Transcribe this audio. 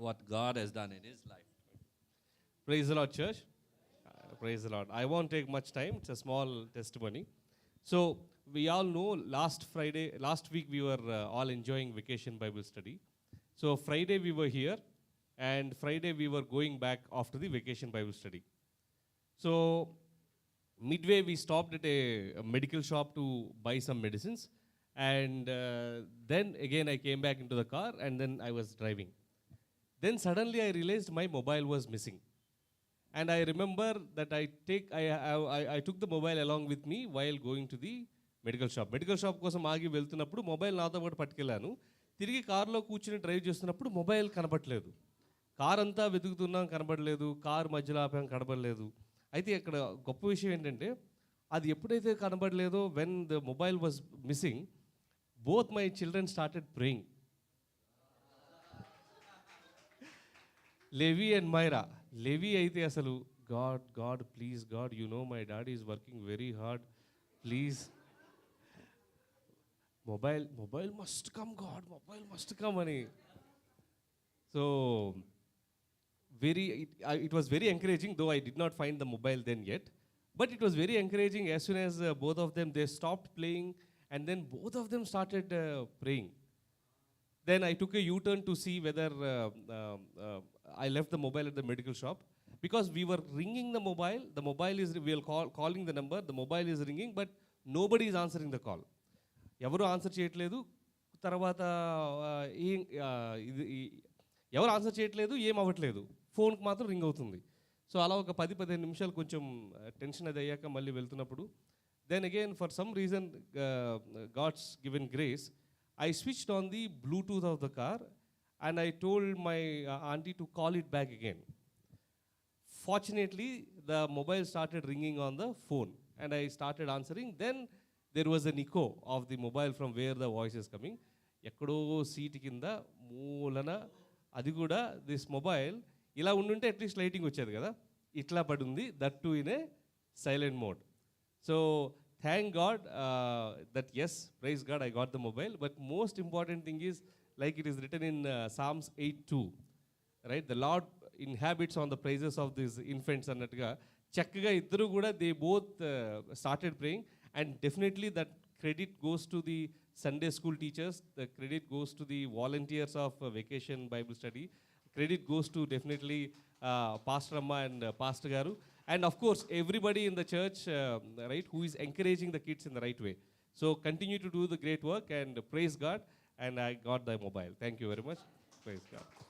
what God has done in his life. Praise the Lord, church. Praise the Lord. I won't take much time. It's a small testimony. So, we all know last week we were all enjoying vacation Bible study. So, Friday we were here, and Friday we were going back after the vacation Bible study. So, midway we stopped at a medical shop to buy some medicines, and then again I came back into the car, and then I was driving. Then suddenly I realized my mobile was missing. And I remember that I took the mobile along with me while going to the medical shop. Medical shop కోసం ఆగి వెళ్తున్నప్పుడు mobile నాతో పాటు పట్టుకెళ్ళాను. తిరిగి కారులో కూర్చుని drive చేస్తున్నప్పుడు mobile కనపడలేదు. కార్ అంతా వెతుకుతున్నాం, కనబడలేదు. కార్ మధ్యలో ఆపాం, కనబడలేదు. అయితే ఇక్కడ గొప్ప విషయం ఏంటంటే, అది ఎప్పుడైతే కనబడలేదో, when the mobile was missing, both my children started praying. Levi and Myra. Levi అయితే అసలు God please God, you know my daddy is working very hard, please mobile must come God, mobile must come అని. So it was very encouraging, though I did not find the mobile then yet, but it was very encouraging as soon as both of them, they stopped playing, and then both of them started praying. Then I took a U-turn to see whether I left the mobile at the medical shop, because we were ringing the mobile is, we are calling the number, the mobile is ringing, but nobody is answering the call. ఎవరు answer చేయట్లేదు. తర్వాత ఎవరు answer చేయట్లేదు, ఏం అవ్వట్లేదు, ఫోన్కి మాత్రం ring అవుతుంది. సో అలా ఒక 10-15 నిమిషాలు కొంచెం టెన్షన్ అది అయ్యాక మళ్ళీ వెళ్తున్నప్పుడు, then again for some reason, God's given grace, I switched on the Bluetooth of the car and I told my auntie to call it back again. Fortunately, the mobile started ringing on the phone and I started answering. Then there was an echo of the mobile from where the voice is coming. ఎక్కడో seat కింద మూలన అది కూడా this mobile ఇలా ఉండుంటే at least lighting వచ్చేది కదా, ఇట్లా పడుంది, that too in a silent mode. So thank God that yes, praise God, I got the mobile. But most important thing is, like it is written in Psalms 8:2, right? The Lord inhabits on the praises of these infants అన్నట్టుగా చక్కగా ఇద్దరు కూడా they both started praying, and definitely that credit goes to the Sunday school teachers, the credit goes to the volunteers of vacation Bible study, credit goes to definitely Pastor Amma and Pastor Garu, and of course everybody in the church, right, who is encouraging the kids in the right way. So continue to do the great work and praise God, and I got the mobile. Thank you very much. Praise God.